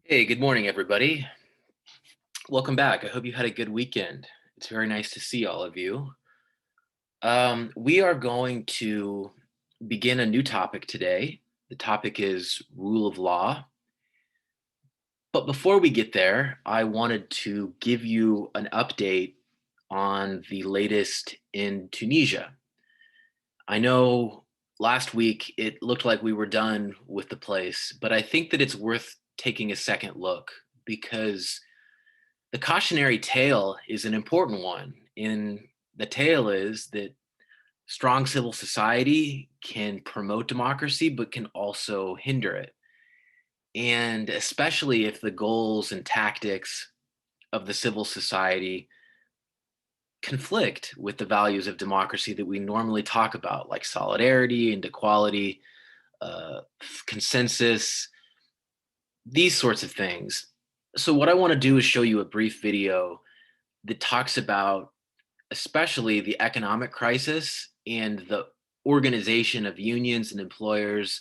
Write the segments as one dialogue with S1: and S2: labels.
S1: Hey, good morning, everybody. Welcome back. I hope you had a good weekend. It's very nice to see all of you. We are going to begin a new topic today. The topic is rule of law. But before we get there, I wanted to give you an update on the latest in Tunisia. I know last week it looked like we were done with the place, but I think that it's worth taking a second look because the cautionary tale is an important one. And the tale is that strong civil society can promote democracy, but can also hinder it. And especially if the goals and tactics of the civil society conflict with the values of democracy that we normally talk about, like solidarity and equality, uh, consensus, these sorts of things. So, what I want to do is show you a brief video that talks about especially the economic crisis and the organization of unions and employers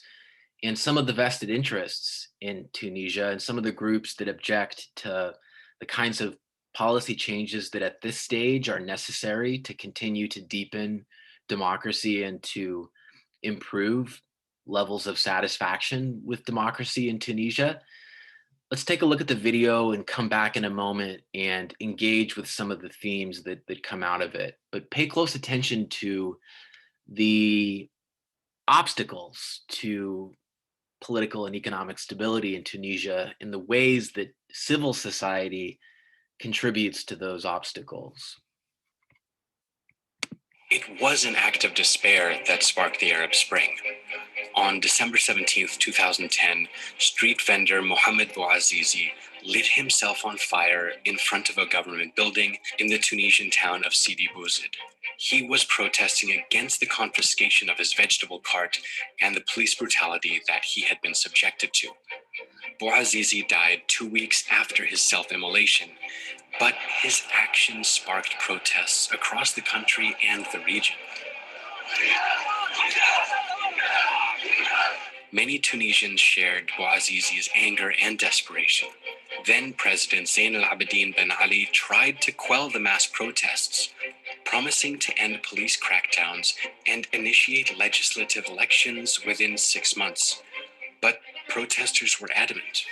S1: and some of the vested interests in Tunisia and some of the groups that object to the kinds of policy changes that at this stage are necessary to continue to deepen democracy and to improve levels of satisfaction with democracy in Tunisia. Let's take a look at the video and come back in a moment and engage with some of the themes that come out of it. But pay close attention to the obstacles to political and economic stability in Tunisia and the ways that civil society contributes to those obstacles.
S2: It was an act of despair that sparked the Arab Spring. On December 17th, 2010, street vendor Mohamed Bouazizi lit himself on fire in front of a government building in the Tunisian town of Sidi Bouzid. He was protesting against the confiscation of his vegetable cart and the police brutality that he had been subjected to. Bouazizi died 2 weeks after his self-immolation, but his actions sparked protests across the country and the region. Many Tunisians shared Bouazizi's anger and desperation. Then President Zain al-Abidine Ben Ali tried to quell the mass protests, promising to end police crackdowns and initiate legislative elections within 6 months. But protesters were adamant.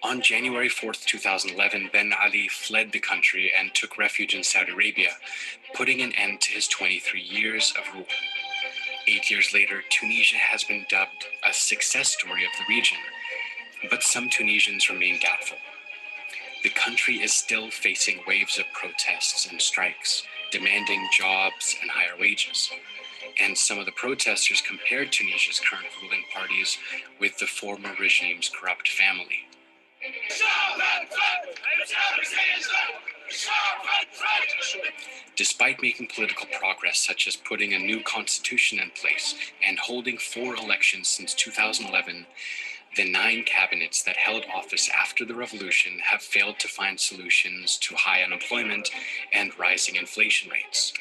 S2: On January 4th, 2011, Ben Ali fled the country and took refuge in Saudi Arabia, putting an end to his 23 years of rule. 8 years later, Tunisia has been dubbed a success story of the region, but some Tunisians remain doubtful. The country is still facing waves of protests and strikes, demanding jobs and higher wages. And some of the protesters compared Tunisia's current ruling parties with the former regime's corrupt family. Despite making political progress, such as putting a new constitution in place and holding 4 elections since 2011, the 9 cabinets that held office after the revolution have failed to find solutions to high unemployment and rising inflation rates.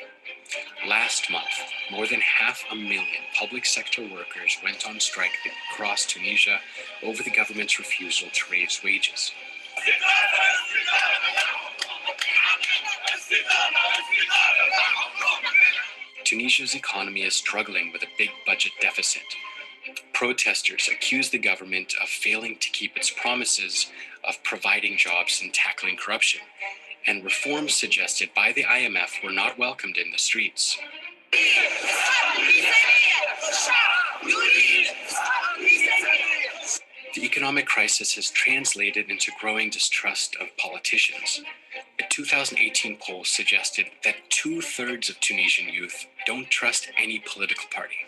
S2: Last month, more than 500,000 public sector workers went on strike across Tunisia over the government's refusal to raise wages. Tunisia's economy is struggling with a big budget deficit. Protesters accuse the government of failing to keep its promises of providing jobs and tackling corruption, and reforms suggested by the IMF were not welcomed in the streets. The economic crisis has translated into growing distrust of politicians. A 2018 poll suggested that 2/3 of Tunisian youth don't trust any political party.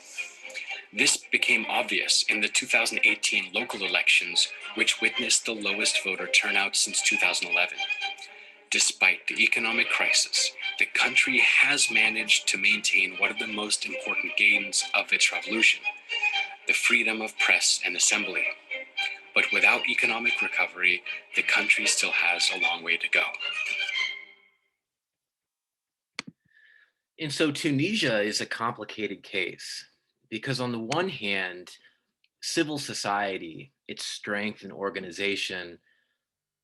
S2: This became obvious in the 2018 local elections, which witnessed the lowest voter turnout since 2011. Despite the economic crisis, the country has managed to maintain one of the most important gains of its revolution, the freedom of press and assembly. But without economic recovery, the country still has a long way to go.
S1: And so Tunisia is a complicated case. because on the one hand, civil society, its strength and organization,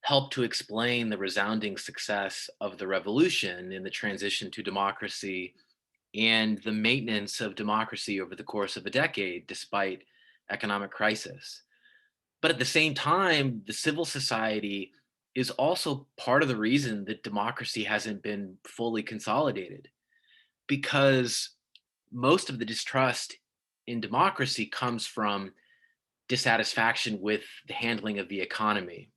S1: helped to explain the resounding success of the revolution in the transition to democracy and the maintenance of democracy over the course of a decade, despite economic crisis. But at the same time, the civil society is also part of the reason that democracy hasn't been fully consolidated because most of the distrust in democracy comes from dissatisfaction with the handling of the economy.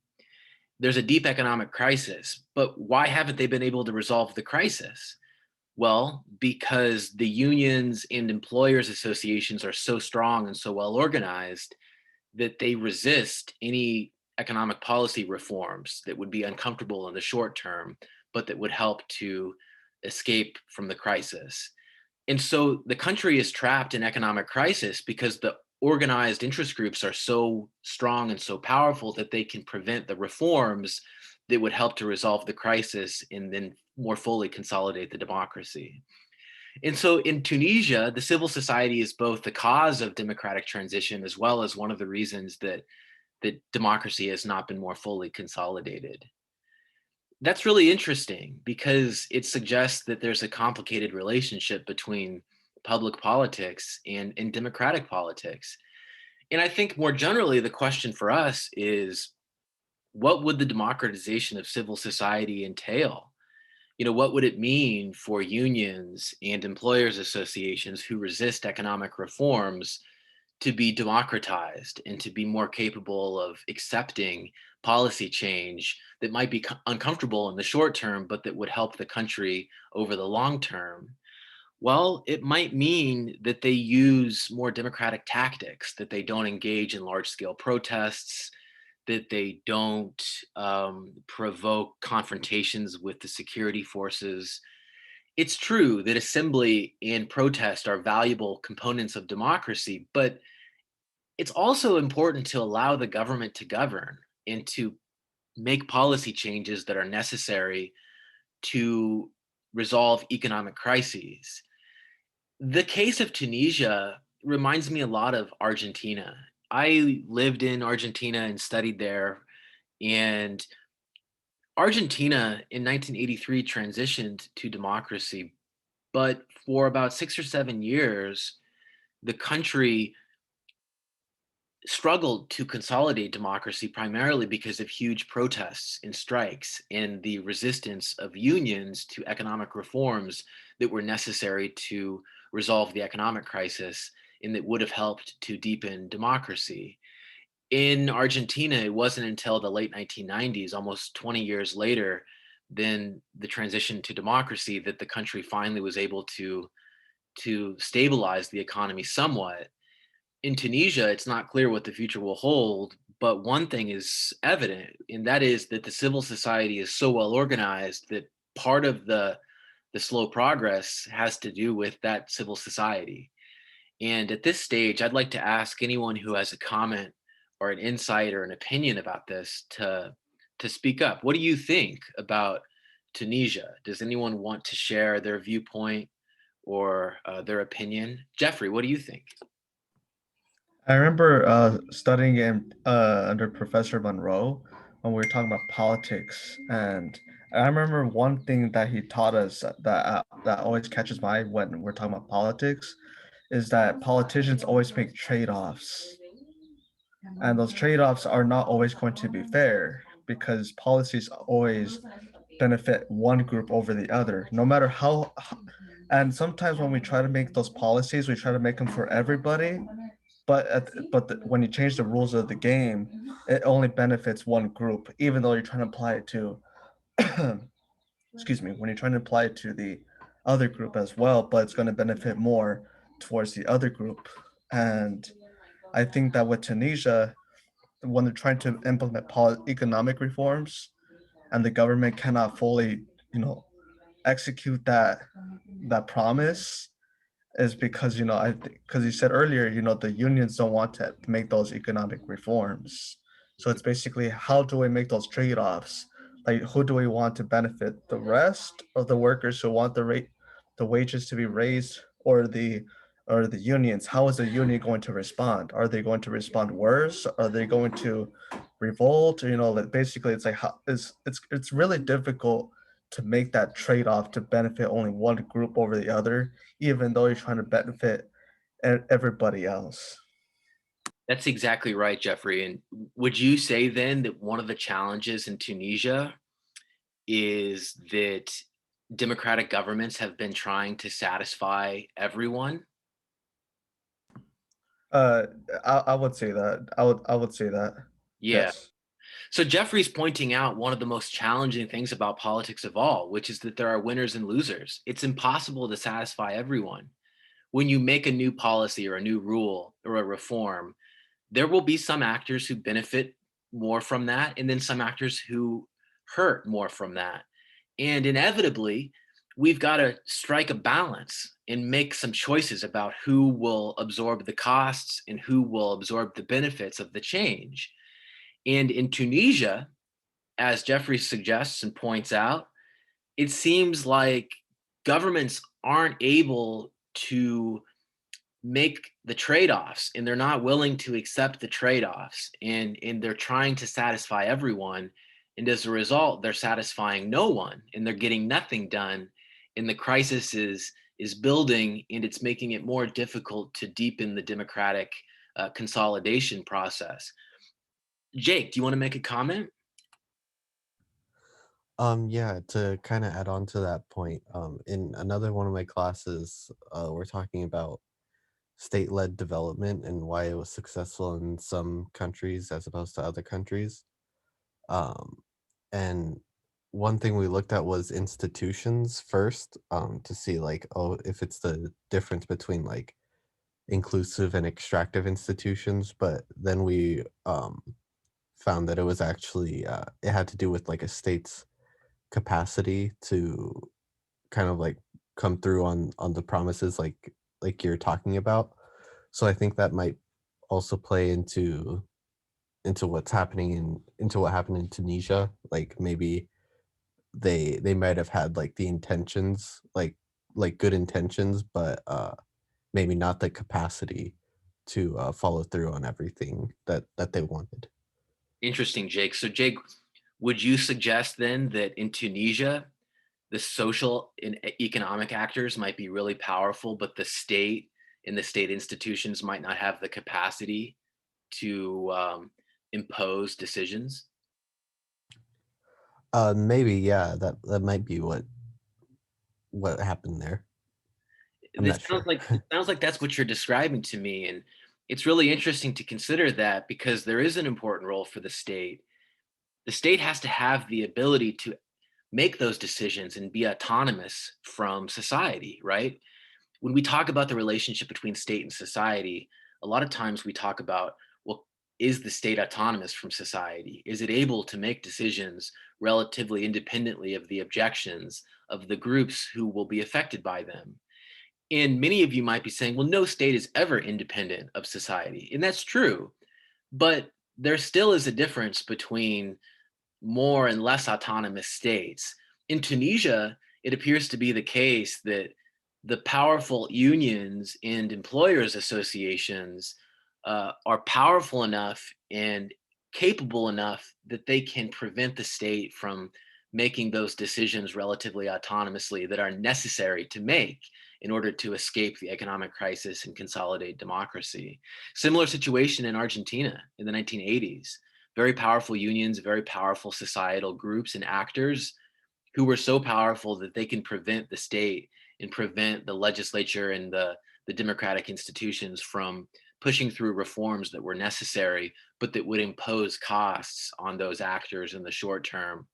S1: There's a deep economic crisis, but why haven't they been able to resolve the crisis? Well, because the unions and employers associations are so strong and so well organized that they resist any economic policy reforms that would be uncomfortable in the short term, but that would help to escape from the crisis. And so the country is trapped in economic crisis because the organized interest groups are so strong and so powerful that they can prevent the reforms that would help to resolve the crisis and then more fully consolidate the democracy. And so in Tunisia, the civil society is both the cause of democratic transition as well as one of the reasons that democracy has not been more fully consolidated. That's really interesting because it suggests that there's a complicated relationship between public politics and democratic politics. And I think more generally, the question for us is what would the democratization of civil society entail? What would it mean for unions and employers associations who resist economic reforms to be democratized and to be more capable of accepting policy change that might be uncomfortable in the short term, but that would help the country over the long term? Well, it might mean that they use more democratic tactics, that they don't engage in large scale protests, that they don't provoke confrontations with the security forces. It's true that assembly and protest are valuable components of democracy, but it's also important to allow the government to govern and to make policy changes that are necessary to resolve economic crises. The case of Tunisia reminds me a lot of Argentina. I lived in Argentina and studied there, and Argentina in 1983 transitioned to democracy, but for about 6 or 7 years, the country struggled to consolidate democracy primarily because of huge protests and strikes and the resistance of unions to economic reforms that were necessary to resolve the economic crisis and that would have helped to deepen democracy. In Argentina, it wasn't until the late 1990s, almost 20 years later, than the transition to democracy that the country finally was able to stabilize the economy somewhat. In Tunisia, it's not clear what the future will hold, but one thing is evident, and that is that the civil society is so well organized that part of the slow progress has to do with that civil society. And at this stage, I'd like to ask anyone who has a comment or an insight or an opinion about this to speak up. What do you think about Tunisia? Does anyone want to share their viewpoint or their opinion? Jeffrey, what do you think?
S3: I remember studying in under Professor Monroe when we were talking about politics, and I remember one thing that he taught us that always catches my eye when we're talking about politics is that politicians always make trade-offs, and those trade-offs are not always going to be fair because policies always benefit one group over the other, no matter how. And sometimes when we try to make those policies, we try to make them for everybody, when you change the rules of the game, it only benefits one group, even though you're trying to apply it to excuse me, when you're trying to apply it to the other group as well, but it's going to benefit more towards the other group. And I think that with Tunisia, when they're trying to implement economic reforms and the government cannot fully, you know, execute that promise, is because I think because you said earlier, the unions don't want to make those economic reforms. So it's basically how do we make those trade-offs? Like who do we want to benefit? The rest of the workers who want the wages to be raised, or the or the unions, how is the union going to respond? Are they going to respond worse? Are they going to revolt? You know, like basically, it's like how it's really difficult to make that trade off to benefit only one group over the other, even though you're trying to benefit everybody else.
S1: That's exactly right, Jeffrey. And would you say then that one of the challenges in Tunisia is that democratic governments have been trying to satisfy everyone?
S3: Uh, I would say that. I would say that.
S1: Yeah.
S3: Yes.
S1: So Jeffrey's pointing out one of the most challenging things about politics of all, which is that there are winners and losers. It's impossible to satisfy everyone. When you make a new policy or a new rule or a reform, there will be some actors who benefit more from that, and then some actors who hurt more from that. And inevitably, we've got to strike a balance and make some choices about who will absorb the costs and who will absorb the benefits of the change. And in Tunisia, as Jeffrey suggests and points out, it seems like governments aren't able to make the trade-offs, and they're not willing to accept the trade-offs, and they're trying to satisfy everyone, and as a result they're satisfying no one and they're getting nothing done, and the crisis is building, and it's making it more difficult to deepen the democratic consolidation process. Jake, do you want to make a comment?
S4: Yeah, to kind of add on to that point, in another one of my classes, we're talking about state-led development and why it was successful in some countries as opposed to other countries. Um, and one thing we looked at was institutions first, to see like, oh, if it's the difference between like inclusive and extractive institutions, but then we found that it was actually it had to do with like a state's capacity to kind of like come through on the promises like you're talking about. So I think that might also play into what's happening in into what happened in Tunisia. Like maybe they might have had like the intentions, like good intentions, but maybe not the capacity to follow through on everything that they wanted.
S1: Interesting, Jake. So Jake, would you suggest then that in Tunisia the social and economic actors might be really powerful, but the state and the state institutions might not have the capacity to impose decisions?
S4: Maybe yeah, that might be what happened there. I'm
S1: This
S4: not
S1: sounds
S4: sure.
S1: like it sounds like that's what you're describing to me, and it's really interesting to consider that because there is an important role for the state. The state has to have the ability to make those decisions and be autonomous from society, right? When we talk about the relationship between state and society, a lot of times we talk about, well, is the state autonomous from society? Is it able to make decisions relatively independently of the objections of the groups who will be affected by them? And many of you might be saying, well, no state is ever independent of society. And that's true. But there still is a difference between more and less autonomous states. In Tunisia, it appears to be the case that the powerful unions and employers associations are powerful enough and capable enough that they can prevent the state from making those decisions relatively autonomously that are necessary to make in order to escape the economic crisis and consolidate democracy. Similar situation in Argentina in the 1980s. Very powerful unions, very powerful societal groups and actors who were so powerful that they can prevent the state and prevent the legislature and the democratic institutions from pushing through reforms that were necessary, but that would impose costs on those actors in the short term,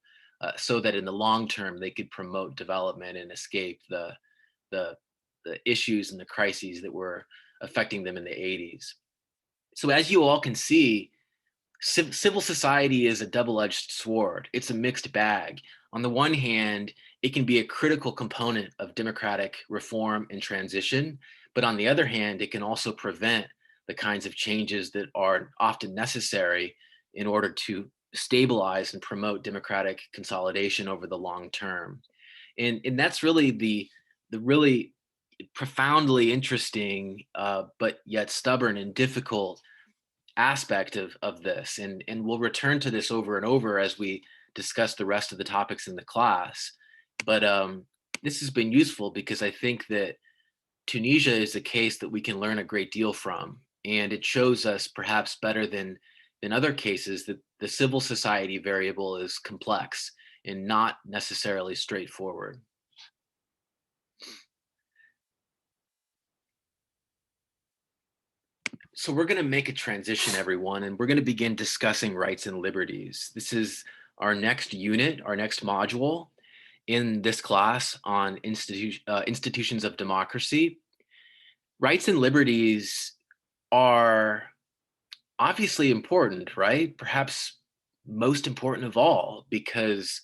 S1: so that in the long term they could promote development and escape the the issues and the crises that were affecting them in the 80s. So as you all can see, civil society is a double-edged sword. It's a mixed bag. On the one hand, it can be a critical component of democratic reform and transition, but on the other hand, it can also prevent the kinds of changes that are often necessary in order to stabilize and promote democratic consolidation over the long term. And that's really the really profoundly interesting, but yet stubborn and difficult aspect of this. And we'll return to this over and over as we discuss the rest of the topics in the class. But this has been useful because I think that Tunisia is a case that we can learn a great deal from. And it shows us perhaps better than other cases that the civil society variable is complex and not necessarily straightforward. So we're going to make a transition, everyone, and we're going to begin discussing rights and liberties. This is our next unit, our next module in this class on institutions of democracy. Rights and liberties are obviously important, right? Perhaps most important of all, because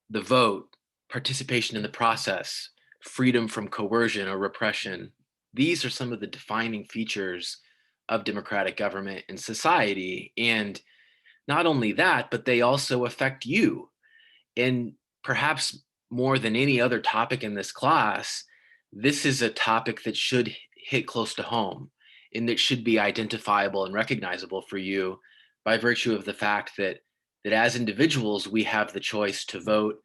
S1: the vote, participation in the process, freedom from coercion or repression, these are some of the defining features of democratic government and society. And not only that, but they also affect you. And perhaps more than any other topic in this class, this is a topic that should hit close to home and that should be identifiable and recognizable for you by virtue of the fact that as individuals, we have the choice to vote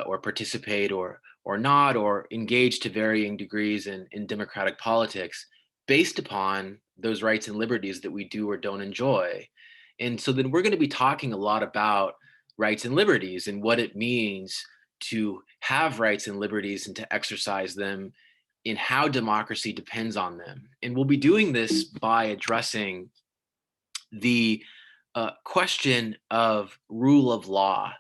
S1: or participate or not, or engage to varying degrees in democratic politics based upon those rights and liberties that we do or don't enjoy. And so then we're going to be talking a lot about rights and liberties and what it means to have rights and liberties and to exercise them, in how democracy depends on them. And we'll be doing this by addressing the question of rule of law.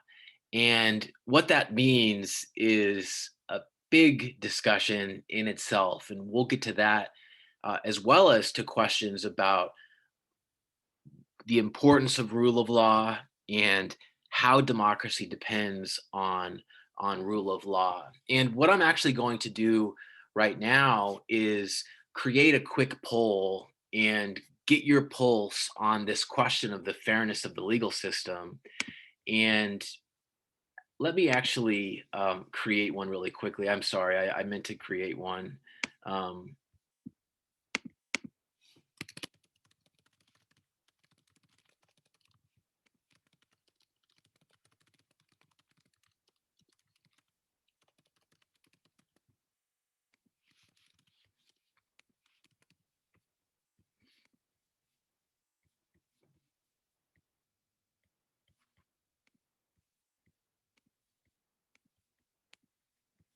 S1: And what that means is a big discussion in itself. And we'll get to that as well as to questions about the importance of rule of law and how democracy depends on rule of law. And what I'm actually going to do right now is create a quick poll and get your pulse on this question of the fairness of the legal system. And let me actually create one really quickly. I'm sorry, I meant to create one. Um,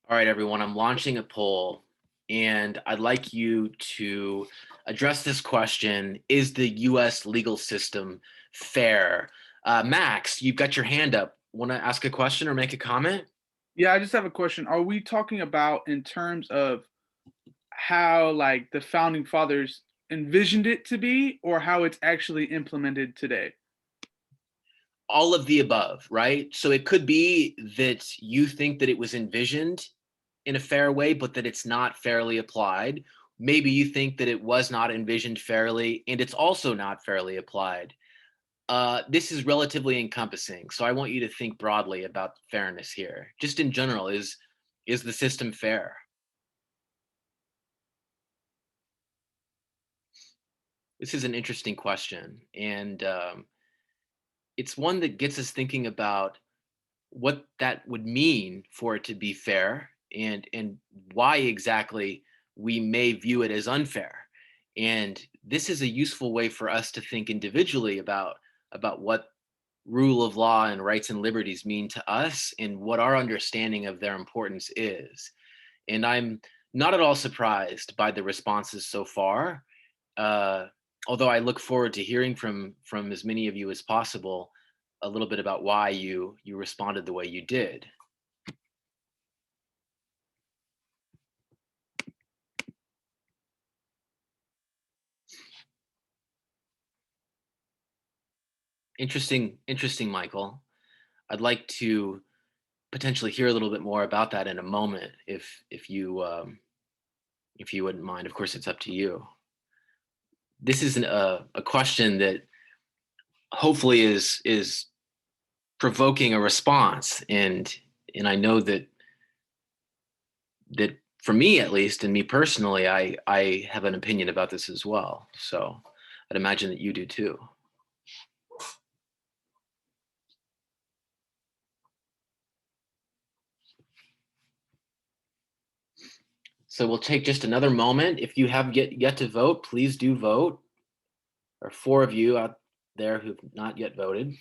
S1: All right, everyone, I'm launching a poll and I'd like you to address this question. Is the US legal system fair? Max, you've got your hand up. Want to ask a question or make a comment?
S5: Yeah, I just have a question. Are we talking about in terms of how like the founding fathers envisioned it to be or how it's actually implemented today?
S1: All of the above, right? So it could be that you think that it was envisioned in a fair way, but that it's not fairly applied. Maybe you think that it was not envisioned fairly and it's also not fairly applied. This is relatively encompassing. So I want you to think broadly about fairness here. Just in general, is the system fair? This is an interesting question. And it's one that gets us thinking about what that would mean for it to be fair and why exactly we may view it as unfair. And this is a useful way for us to think individually about what rule of law and rights and liberties mean to us and what our understanding of their importance is. And I'm not at all surprised by the responses so far, uh, although I look forward to hearing from as many of you as possible a little bit about why you responded the way you did. Interesting, Michael. I'd like to potentially hear a little bit more about that in a moment, if you wouldn't mind. Of course, it's up to you. This is a question that hopefully is provoking a response, and I know that for me at least, and me personally, I have an opinion about this as well. So I'd imagine that you do too. So we'll take just another moment. If you have yet to vote, please do vote. There are 4 of you out there who've not yet voted.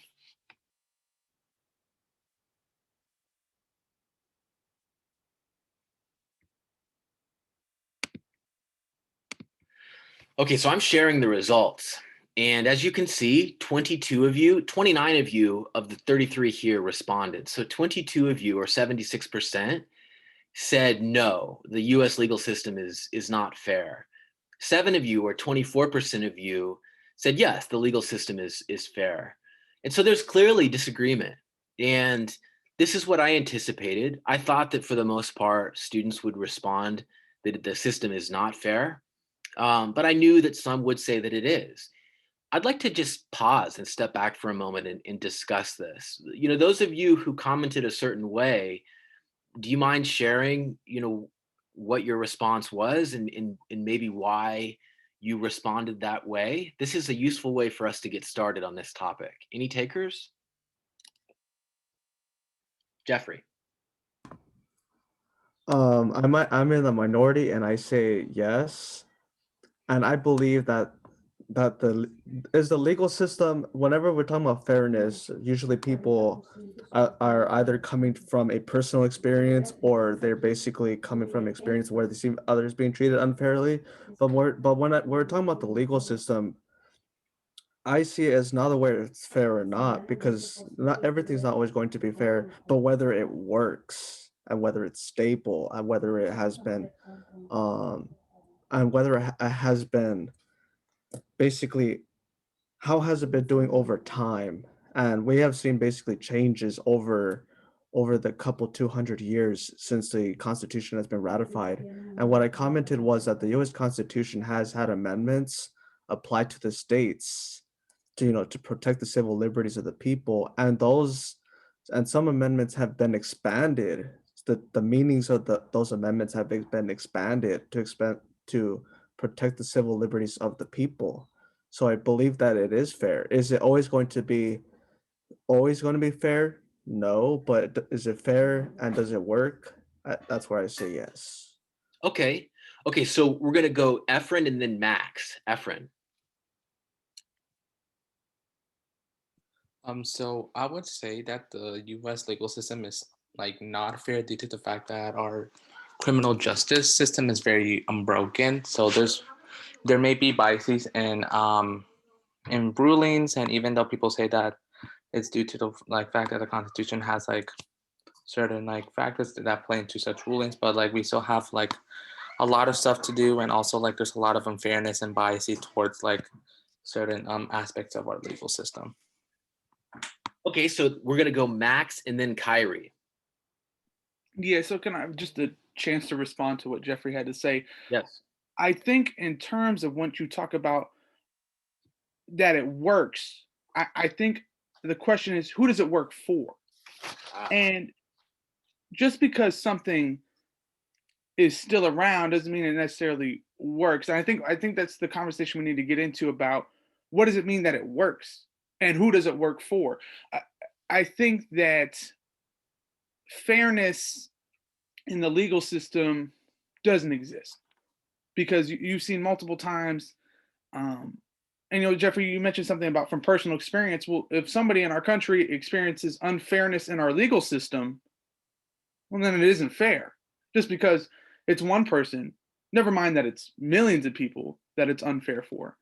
S1: Okay, so I'm sharing the results. And as you can see, 29 of you of the 33 here responded. So 22 of you, or 76%, said no, the US legal system is not fair. 7 of you, or 24% of you, said yes, the legal system is fair. And so there's clearly disagreement. And this is what I anticipated. I thought that for the most part, students would respond that the system is not fair. But I knew that some would say that it is. I'd like to just pause and step back for a moment and discuss this. You know, those of you who commented a certain way, do you mind sharing, what your response was and maybe why you responded that way? This is a useful way for us to get started on this topic. Any takers? Jeffrey.
S3: I'm in the minority, and I say yes. And I believe that the legal system. Whenever we're talking about fairness, usually people are either coming from a personal experience, or they're basically coming from experience where they see others being treated unfairly. But when we're talking about the legal system, I see it as not whether it's fair or not, because not everything's not always going to be fair, but whether it works and whether it's stable and whether it has been um and whether it has been basically, how has it been doing over time? And we have seen basically changes over the couple 200 years since the Constitution has been ratified. And what I commented was that the U.S. Constitution has had amendments applied to the states to protect the civil liberties of the people, and some amendments have been expanded. The meanings of those amendments have been expanded to protect the civil liberties of the people. So I believe that it is fair. Is it always going to be fair? No, but is it fair and does it work? That's where I say yes.
S1: Okay. Okay, so we're going to go Efren and then Max. Efren.
S6: So I would say that the U.S. legal system is like not fair due to the fact that our criminal justice system is very unbroken. So there may be biases in rulings, and even though people say that it's due to the fact that the Constitution has like certain factors that play into such rulings, but we still have a lot of stuff to do, and also there's a lot of unfairness and biases towards certain aspects of our legal system.
S1: Okay, so we're going to go Max and then Kyrie.
S5: Yeah, so can I have just a chance to respond to what Jeffrey had to say?
S1: Yes.
S5: I think in terms of when you talk about that it works, I think the question is, who does it work for? And just because something is still around doesn't mean it necessarily works. And I think that's the conversation we need to get into about what does it mean that it works and who does it work for? I think that fairness in the legal system doesn't exist because you've seen multiple times. And Jeffrey, you mentioned something about from personal experience. Well, if somebody in our country experiences unfairness in our legal system, well, then it isn't fair. Just because it's one person, never mind that it's millions of people that it's unfair for,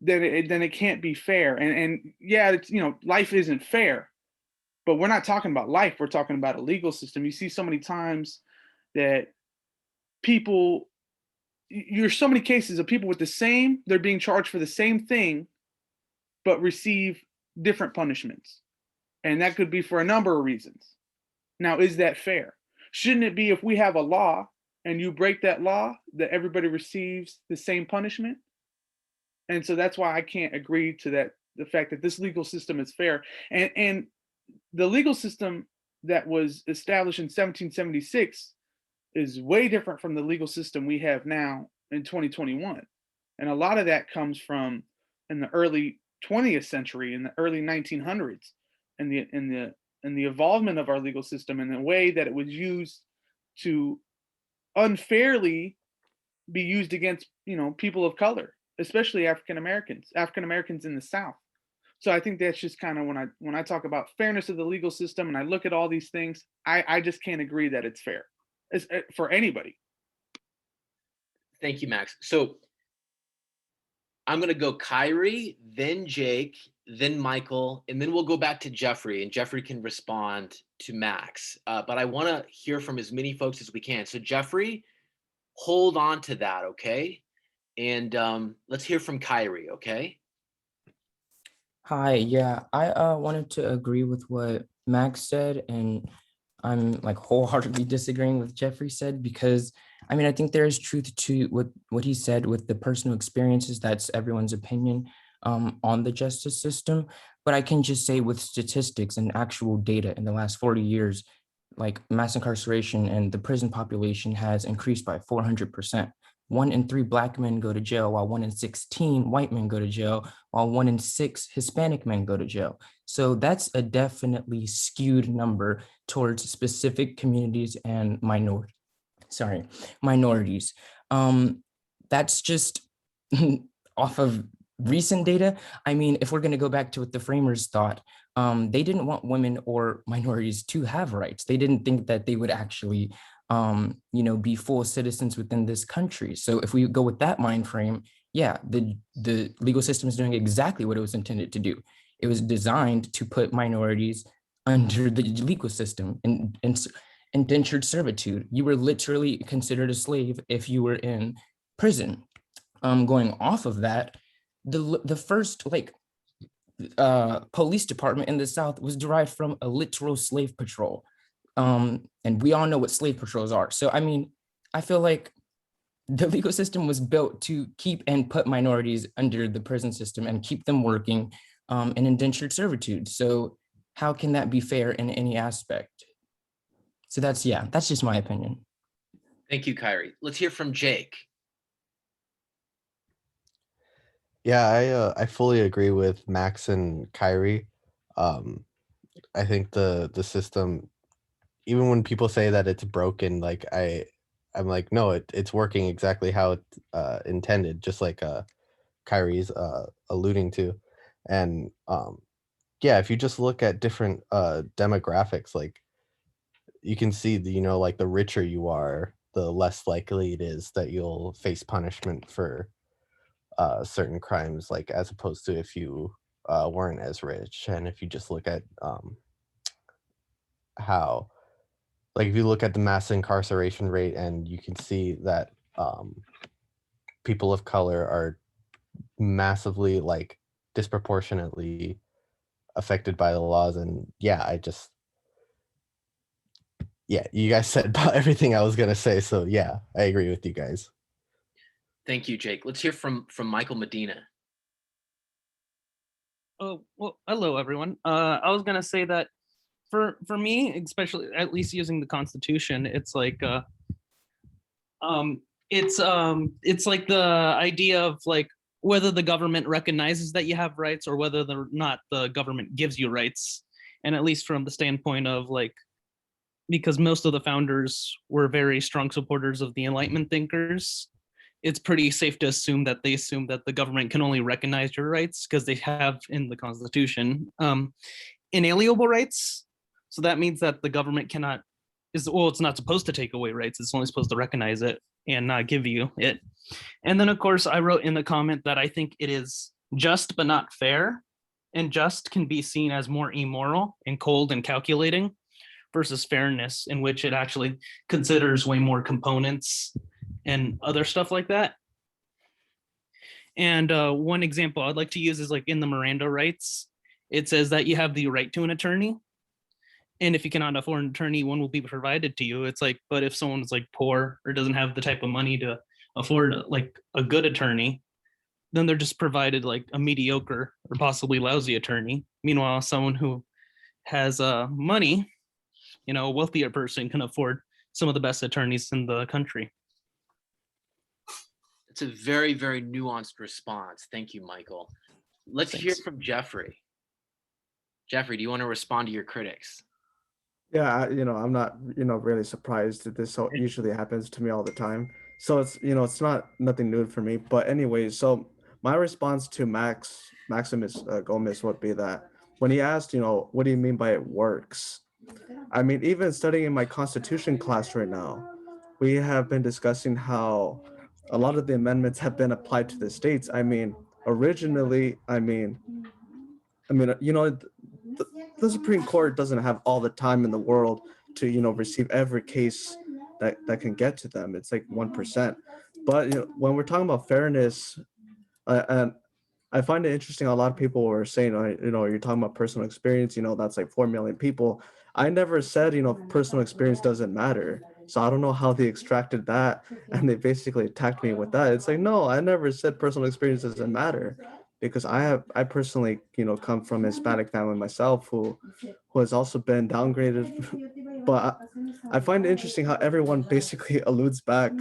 S5: then it can't be fair. And yeah, it's life isn't fair, but we're not talking about life. We're talking about a legal system. You see so many times that people, there's so many cases of people with they're being charged for the same thing, but receive different punishments. And that could be for a number of reasons. Now, is that fair? Shouldn't it be if we have a law and you break that law, that everybody receives the same punishment? And so that's why I can't agree to that, the fact that this legal system is fair. And the legal system that was established in 1776 is way different from the legal system we have now in 2021. And a lot of that comes from in the early 20th century, in the early 1900s, and the involvement of our legal system and the way that it was used to unfairly be used against, people of color, especially African Americans in the South. So I think that's just kind of when I talk about fairness of the legal system and I look at all these things, I just can't agree that it's fair. It's, for anybody.
S1: Thank you, Max. So I'm going to go Kyrie, then Jake, then Michael, and then we'll go back to Jeffrey, and Jeffrey can respond to Max. But I want to hear from as many folks as we can. So Jeffrey, hold on to that, okay? And let's hear from Kyrie, okay?
S7: Hi, yeah, I wanted to agree with what Max said, and I'm like wholeheartedly disagreeing with Jeffrey said, because I mean, I think there is truth to what he said with the personal experiences. That's everyone's opinion on the justice system. But I can just say with statistics and actual data in the last 40 years, like mass incarceration and the prison population has increased by 400%. 1 in 3 Black men go to jail, while 1 in 16 white men go to jail, while 1 in 6 Hispanic men go to jail. So that's a definitely skewed number towards specific communities and minorities. That's just off of recent data. I mean, if we're going to go back to what the framers thought, they didn't want women or minorities to have rights. They didn't think that they would actually be full citizens within this country. So if we go with that mind frame, yeah, the legal system is doing exactly what it was intended to do. It was designed to put minorities under the legal system and indentured servitude. You were literally considered a slave if you were in prison. Going off of that, the first police department in the South was derived from a literal slave patrol. And we all know what slave patrols are. So, I mean, I feel like the legal system was built to keep and put minorities under the prison system and keep them working in indentured servitude. So how can that be fair in any aspect? So that's just my opinion.
S1: Thank you, Kyrie. Let's hear from Jake.
S4: Yeah, I fully agree with Max and Kyrie. I think the system, even when people say that it's broken, like I'm like, no, it's working exactly how it intended, just like Kyrie's alluding to. And yeah, if you just look at different demographics, like you can see like the richer you are, the less likely it is that you'll face punishment for certain crimes, like as opposed to if you weren't as rich. And if you just look at how, like if you look at the mass incarceration rate, and you can see that people of color are massively, like disproportionately affected by the laws. And yeah, you guys said about everything I was gonna say, so yeah, I agree with you guys.
S1: Thank you, Jake. Let's hear from Michael Medina.
S8: Oh, well, hello, everyone. I was gonna say that for me, especially at least using the Constitution, it's like it's like the idea of like whether the government recognizes that you have rights or whether or not the government gives you rights. And at least from the standpoint of like, because most of the founders were very strong supporters of the Enlightenment thinkers, it's pretty safe to assume that they assume that the government can only recognize your rights because they have in the Constitution inalienable rights. So that means that the government it's not supposed to take away rights. It's only supposed to recognize it and not give you it. And then, of course, I wrote in the comment that I think it is just but not fair. And just can be seen as more immoral and cold and calculating versus fairness, in which it actually considers way more components and other stuff like that. And one example I'd like to use is like in the Miranda rights, it says that you have the right to an attorney. And if you cannot afford an attorney, one will be provided to you. It's like, but if someone's like poor or doesn't have the type of money to afford like a good attorney, then they're just provided like a mediocre or possibly lousy attorney. Meanwhile, someone who has money, a wealthier person can afford some of the best attorneys in the country.
S1: It's a very, very nuanced response. Thank you, Michael. Let's hear
S8: Thanks.
S1: from Jeffrey. Jeffrey, do you want to respond to your critics?
S3: Yeah, I'm not, really surprised that this usually happens to me all the time. So it's not nothing new for me. But anyway, so my response to Maximus Gomez would be that when he asked, what do you mean by it works? I mean, even studying in my constitution class right now, we have been discussing how a lot of the amendments have been applied to the states. I mean, originally, the Supreme Court doesn't have all the time in the world to, receive every case that can get to them. It's like 1%. But when we're talking about fairness, and I find it interesting. A lot of people were saying, you're talking about personal experience. That's like 4 million people. I never said, personal experience doesn't matter. So I don't know how they extracted that, and they basically attacked me with that. It's like, no, I never said personal experience doesn't matter, because I personally, come from a Hispanic family myself who has also been downgraded. But I find it interesting how everyone basically alludes back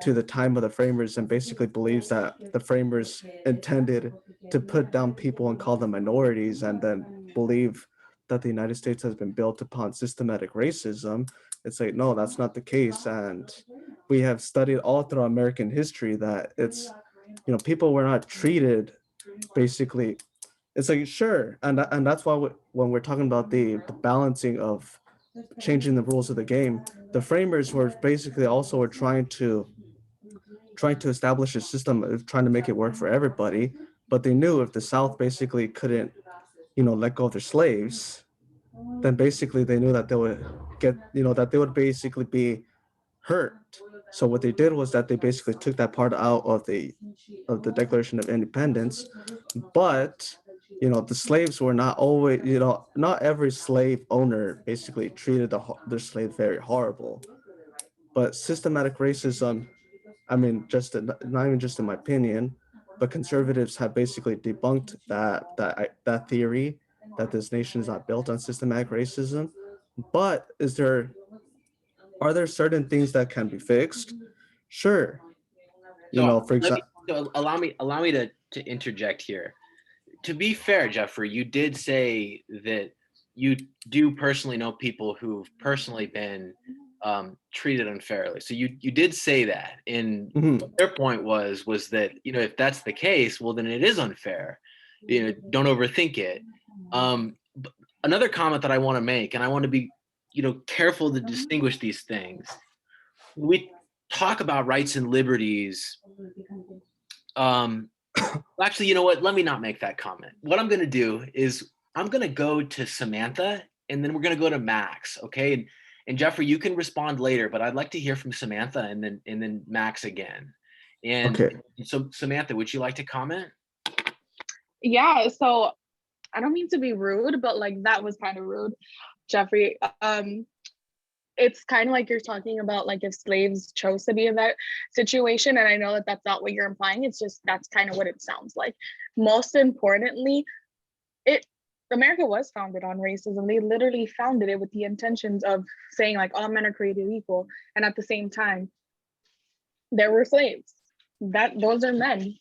S3: to the time of the framers and basically believes that the framers intended to put down people and call them minorities, and then believe that the United States has been built upon systematic racism. It's like, no, that's not the case. And we have studied all through American history that it's, people were not treated basically. It's like, sure. And that's why when we're talking about the balancing of changing the rules of the game, the framers were basically also were trying to establish a system of trying to make it work for everybody. But they knew if the South basically couldn't, let go of their slaves, then basically they knew that they would that they would basically be hurt. So what they did was that they basically took that part out of the Declaration of Independence. But the slaves were not always, not every slave owner basically treated their slave very horrible. But systematic racism, I mean, not even just in my opinion, but conservatives have basically debunked that theory that this nation is not built on systematic racism. But are there certain things that can be fixed? Sure.
S1: So
S3: For example,
S1: allow me to interject here. To be fair, Jeffrey, you did say that you do personally know people who've personally been treated unfairly. So you did say that, and what their point was that if that's the case, well then it is unfair. Don't overthink it. But another comment that I want to make, and I want to be careful to distinguish these things. When we talk about rights and liberties, actually, you know what? Let me not make that comment. What I'm going to do is I'm going to go to Samantha, and then we're going to go to Max. Okay. And Jeffrey, you can respond later, but I'd like to hear from Samantha and then Max again. And
S3: okay.
S1: so Samantha, would you like to comment?
S9: Yeah, so I don't mean to be rude, but like that was kind of rude, Jeffrey. It's kind of like you're talking about like if slaves chose to be in that situation, and I know that that's not what you're implying. It's just that's kind of what it sounds like. Most importantly, America was founded on racism. They literally founded it with the intentions of saying like all men are created equal, and at the same time, there were slaves. Those are men,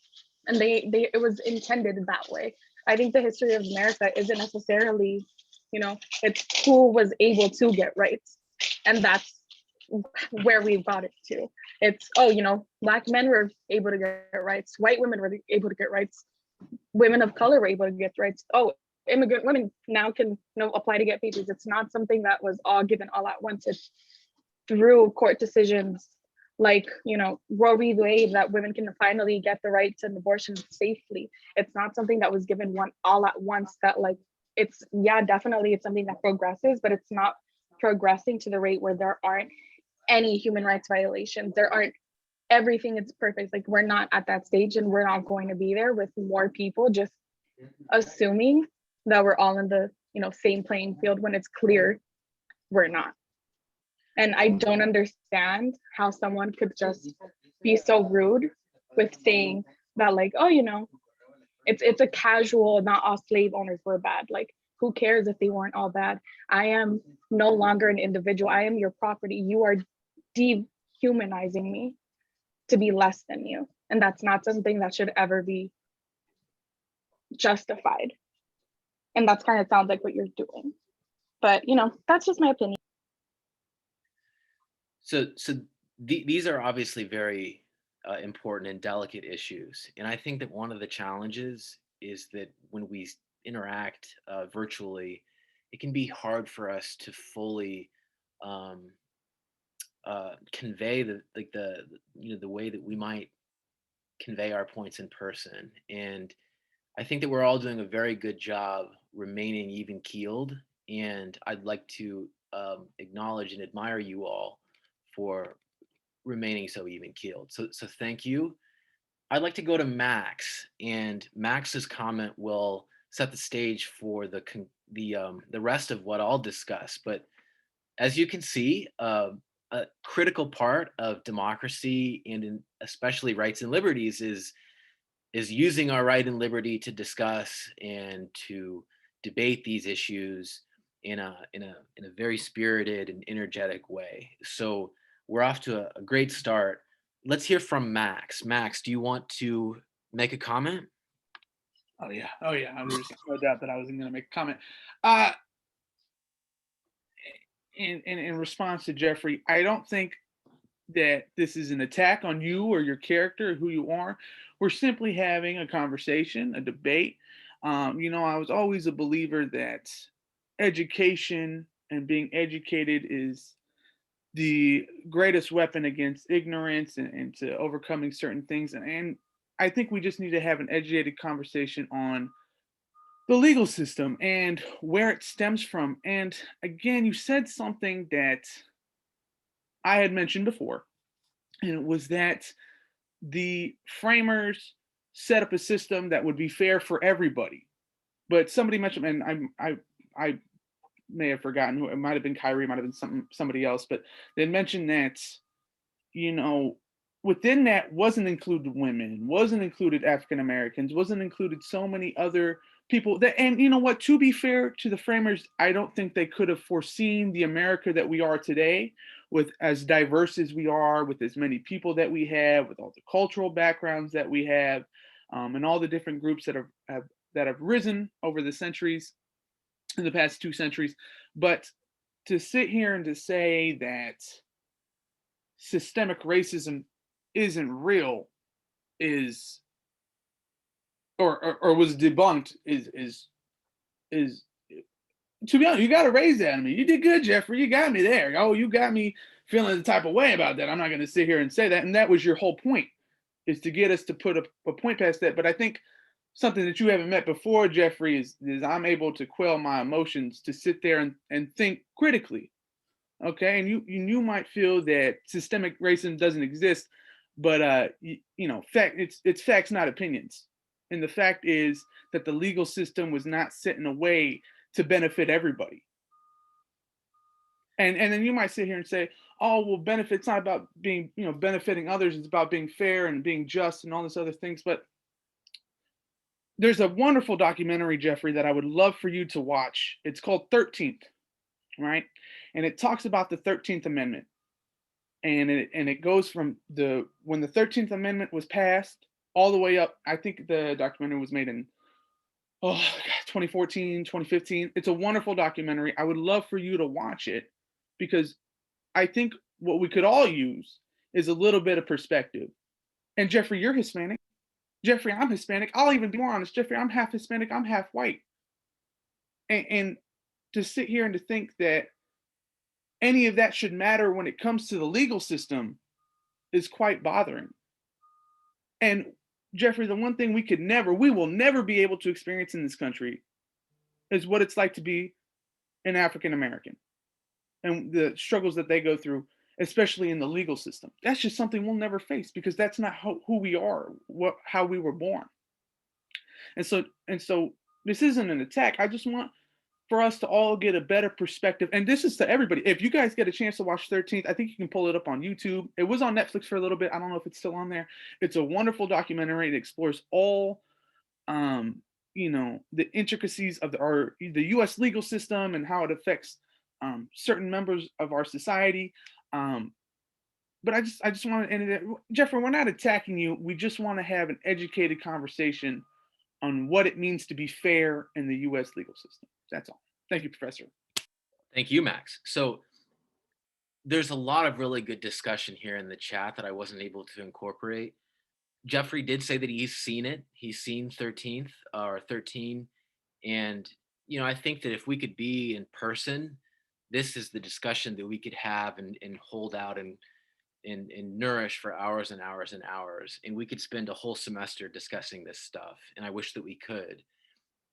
S9: and it was intended that way. I think the history of America isn't necessarily, it's who was able to get rights, and that's where we've got it to. It's Black men were able to get rights, white women were able to get rights, women of color were able to get rights. Oh, immigrant women now can apply to get papers. It's not something that was all given all at once. It's through court decisions like Roe v. Wade that women can finally get the right to an abortion safely. It's not something that was given all at once. That like it's definitely it's something that progresses, but it's not progressing to the rate where there aren't any human rights violations. There aren't everything is perfect. Like we're not at that stage, and we're not going to be there with more people just assuming that we're all in the same playing field when it's clear we're not. And I don't understand how someone could just be so rude with saying that like, oh, it's a casual, not all slave owners were bad. Like, who cares if they weren't all bad? I am no longer an individual. I am your property. You are dehumanizing me to be less than you. And that's not something that should ever be justified. And that's kind of sounds like what you're doing. But, that's just my opinion.
S1: So these are obviously very important and delicate issues, and I think that one of the challenges is that when we interact virtually, it can be hard for us to fully um, convey the way that we might convey our points in person. And I think that we're all doing a very good job remaining even keeled. And I'd like to acknowledge and admire you all for remaining so even keeled. So thank you. I'd like to go to Max, and Max's comment will set the stage for the rest of what I'll discuss. But as you can see, a critical part of democracy and especially rights and liberties is using our right and liberty to discuss and to debate these issues in a very spirited and energetic way. So we're off to a great start. Let's hear from Max. Max, do you want to make a comment?
S5: Oh yeah. There's no doubt that I wasn't going to make a comment. In response to Jeffrey, I don't think that this is an attack on you or your character, or who you are. We're simply having a conversation, a debate. I was always a believer that education and being educated is the greatest weapon against ignorance and to overcoming certain things. And I think we just need to have an educated conversation on the legal system and where it stems from. And again, you said something that I had mentioned before, and it was that the framers set up a system that would be fair for everybody. But somebody mentioned, and I may have forgotten who it might have been. Kyrie, might have been somebody else, but they mentioned that within that wasn't included women, wasn't included African Americans, wasn't included so many other people that, and you know what, to be fair to the framers, I don't think they could have foreseen the America that we are today, with as diverse as we are, with as many people that we have, with all the cultural backgrounds that we have, and all the different groups that have risen over the centuries, in the past 2 centuries. But to sit here and to say that systemic racism isn't real is or was debunked is to be honest, you got to raise that. I mean, you did good, Jeffrey. You got me there. Oh, you got me feeling the type of way about that. I'm not going to sit here and say that. And that was your whole point, is to get us to put a point past that. But I think something that you haven't met before, Jeffrey, is I'm able to quell my emotions, to sit there and think critically. Okay, and you might feel that systemic racism doesn't exist, but fact, it's facts, not opinions. And the fact is that the legal system was not set in a way to benefit everybody. And then you might sit here and say, oh, well, benefits not about being, benefiting others. It's about being fair and being just and all this other things. But there's a wonderful documentary, Jeffrey, that I would love for you to watch. It's called 13th, right? And it talks about the 13th Amendment. And it goes from when the 13th Amendment was passed all the way up. I think the documentary was made in 2014, 2015. It's a wonderful documentary. I would love for you to watch it, because I think what we could all use is a little bit of perspective. And Jeffrey, you're Hispanic. Jeffrey, I'm Hispanic. I'll even be more honest. Jeffrey, I'm half Hispanic. I'm half white. And to sit here and to think that any of that should matter when it comes to the legal system is quite bothering. And Jeffrey, the one thing we will never be able to experience in this country is what it's like to be an African American and the struggles that they go through, especially in the legal system. That's just something we'll never face, because that's not who we are, how we were born. And so this isn't an attack. I just want for us to all get a better perspective. And this is to everybody. If you guys get a chance to watch 13th, I think you can pull it up on YouTube. It was on Netflix for a little bit. I don't know if it's still on there. It's a wonderful documentary. It explores all, the intricacies of the U.S. legal system and how it affects certain members of our society. but I just want to end it. Jeffrey, we're not attacking you. We just want to have an educated conversation on what it means to be fair in the U.S. legal system. That's all. Thank you, Professor.
S1: Thank you, Max. So there's a lot of really good discussion here in the chat that I wasn't able to incorporate. Jeffrey did say that he's seen it. He's seen 13th or 13. And, I think that if we could be in person, this is the discussion that we could have and hold out and nourish for hours and hours and hours. And we could spend a whole semester discussing this stuff. And I wish that we could.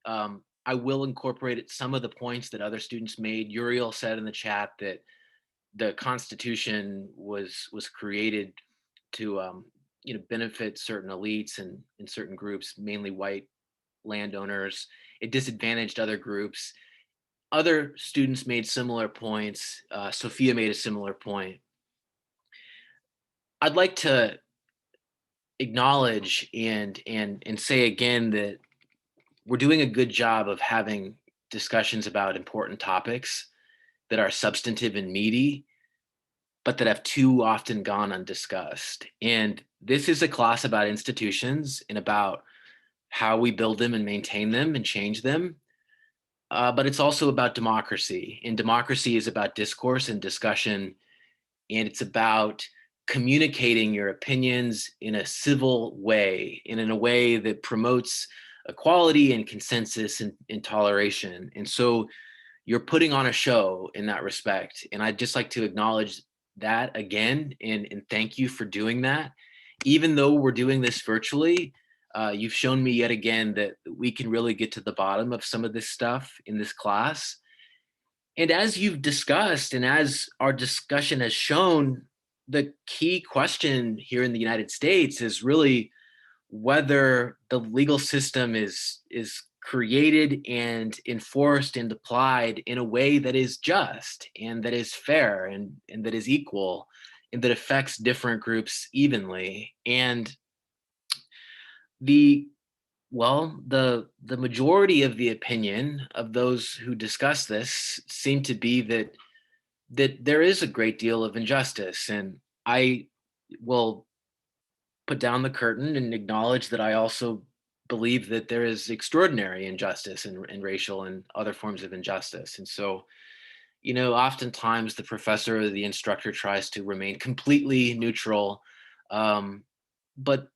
S1: I will incorporate some of the points that other students made. Uriel said in the chat that the Constitution was created to benefit certain elites and certain groups, mainly white landowners. It disadvantaged other groups. Other students made similar points. Sophia made a similar point. I'd like to acknowledge and say again that we're doing a good job of having discussions about important topics that are substantive and meaty, but that have too often gone undiscussed. And this is a class about institutions and about how we build them and maintain them and change them. But it's also about democracy. And democracy is about discourse and discussion. And it's about communicating your opinions in a civil way and in a way that promotes equality and consensus and toleration. And so you're putting on a show in that respect. And I'd just like to acknowledge that again and thank you for doing that. Even though we're doing this virtually, you've shown me yet again that we can really get to the bottom of some of this stuff in this class. And as you've discussed, and as our discussion has shown, the key question here in the United States is really whether the legal system is created and enforced and applied in a way that is just and that is fair and that is equal and that affects different groups evenly. And the majority of the opinion of those who discuss this seem to be that there is a great deal of injustice. And I will put down the curtain and acknowledge that I also believe that there is extraordinary injustice and racial and other forms of injustice. And so, oftentimes the professor or the instructor tries to remain completely neutral. But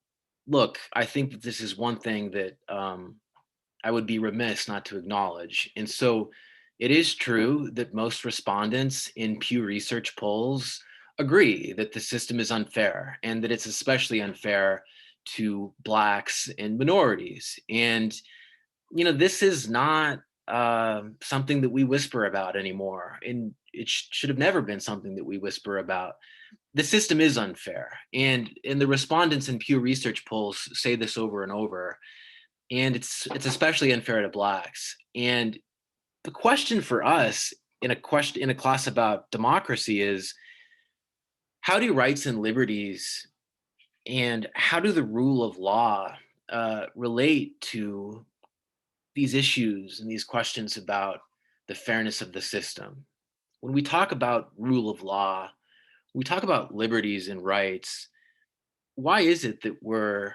S1: look, I think that this is one thing that I would be remiss not to acknowledge. And so it is true that most respondents in Pew Research polls agree that the system is unfair and that it's especially unfair to Blacks and minorities. And, this is not something that we whisper about anymore. And it should have never been something that we whisper about. The system is unfair. And the respondents in Pew Research polls say this over and over. And it's especially unfair to Blacks. And the question for us in a class about democracy is, how do rights and liberties and how do the rule of law relate to these issues and these questions about the fairness of the system? When we talk about rule of law, we talk about liberties and rights. Why is it that we're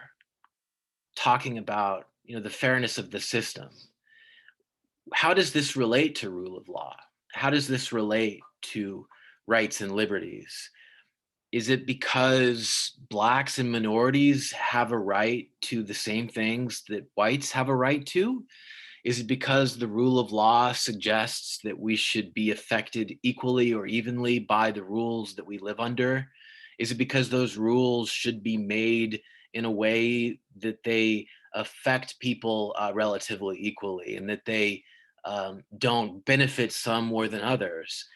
S1: talking about the fairness of the system? How does this relate to rule of law? How does this relate to rights and liberties? Is it because Blacks and minorities have a right to the same things that whites have a right to? Is it because the rule of law suggests that we should be affected equally or evenly by the rules that we live under? Is it because those rules should be made in a way that they affect people relatively equally and that they don't benefit some more than others?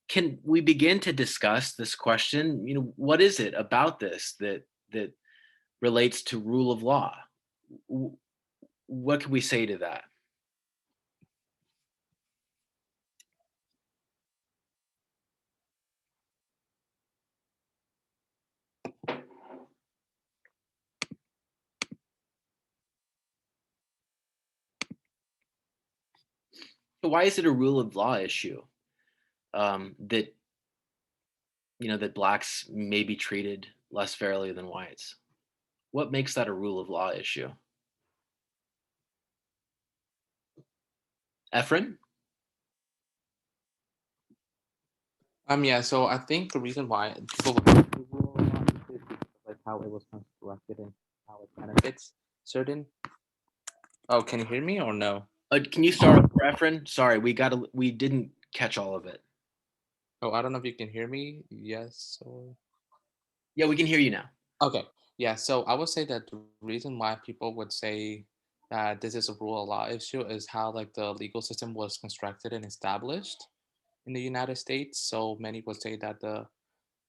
S1: Can we begin to discuss this question? What is it about this that relates to rule of law? What can we say to that? Why is it a rule of law issue that that blacks may be treated less fairly than whites. What makes that a rule of law issue? Efren?
S6: Yeah, so I think the reason why people would like the rule of law is because of like how it was constructed and how it benefits certain. Oh, can you hear me or no?
S1: Can you start over, Efren? Sorry, we didn't catch all of it.
S6: Oh, I don't know if you can hear me. Yes or
S1: Yeah, we can hear you now.
S6: okay. Yeah, so I would say that the reason why people would say that this is a rule of law issue is how like the legal system was constructed and established in the United States. So many would say that the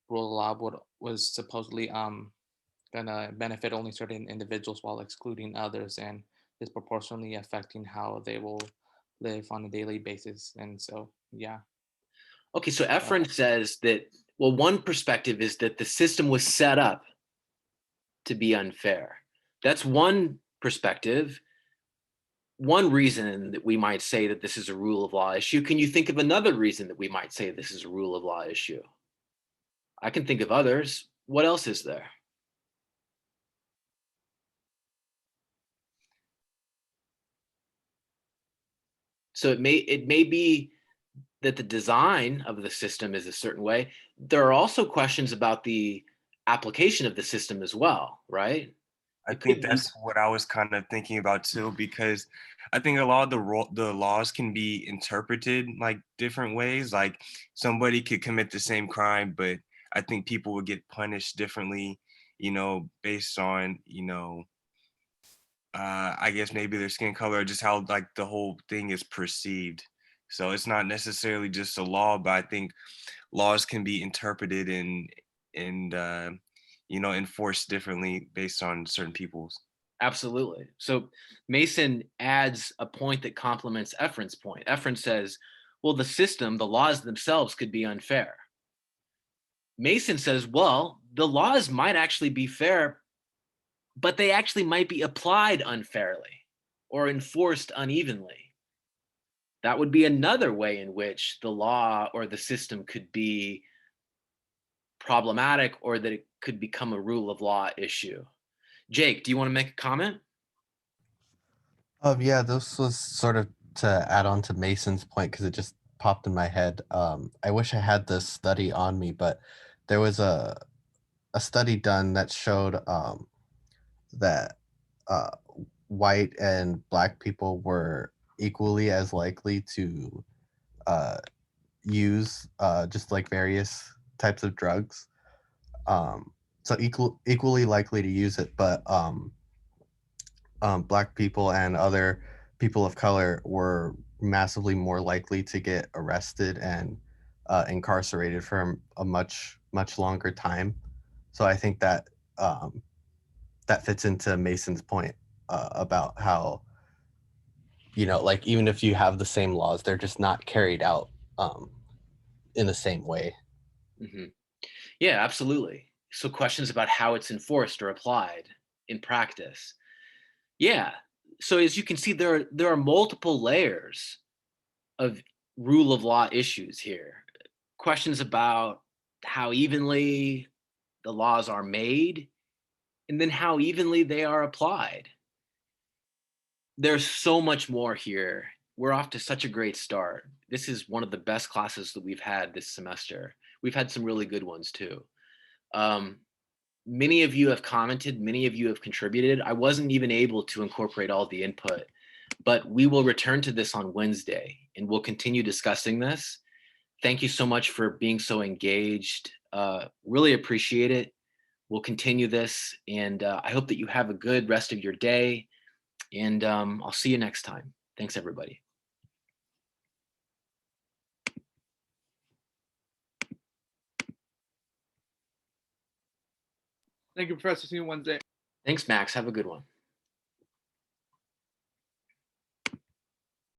S6: rule of law was supposedly gonna benefit only certain individuals while excluding others and disproportionately affecting how they will live on a daily basis. And so yeah.
S1: Okay, so Efren says that, well, one perspective is that the system was set up to be unfair. That's one perspective. One reason that we might say that this is a rule of law issue. Can you think of another reason that we might say this is a rule of law issue? I can think of others. What else is there? So it may be that the design of the system is a certain way. There are also questions about the application of the system as well, right?
S10: I
S1: It
S10: think
S1: could be.
S10: that's what I was kind of thinking about too, because I think a lot of the laws can be interpreted like different ways. Like somebody could commit the same crime, but I think people would get punished differently, based on, I guess maybe their skin color, or just how like the whole thing is perceived. So it's not necessarily just a law, but I think laws can be interpreted and enforced differently based on certain people's.
S1: Absolutely. So Mason adds a point that complements Efren's point. Efren says, well, the laws themselves could be unfair. Mason says, well, the laws might actually be fair, but they actually might be applied unfairly or enforced unevenly. That would be another way in which the law or the system could be problematic or that it could become a rule of law issue. Jake, do you want to make a comment?
S4: Yeah, this was sort of to add on to Mason's point because it just popped in my head. I wish I had this study on me, but there was a study done that showed that uh, white and black people were equally as likely to uh, use just like various types of drugs. So equally likely to use it, but black people and other people of color were massively more likely to get arrested and incarcerated for a much longer time. So I think that that fits into Mason's point about how like even if you have the same laws, they're just not carried out in the same way.
S1: Mm-hmm. Yeah, absolutely. So questions about how it's enforced or applied in practice. Yeah. So as you can see, there are multiple layers of rule of law issues here. Questions about how evenly the laws are made, and then how evenly they are applied. There's so much more here. We're off to such a great start. This is one of the best classes that we've had this semester. We've had some really good ones too. Um, Many of you have commented, many of you have contributed. I wasn't even able to incorporate all the input, but we will return to this on Wednesday and we'll continue discussing this. Thank you so much for being so engaged. Really appreciate it. We'll continue this, and I hope that you have a good rest of your day, and I'll see you next time. Thanks, everybody.
S5: Thank you, Professor. See you Wednesday.
S1: Thanks, Max. Have a good one.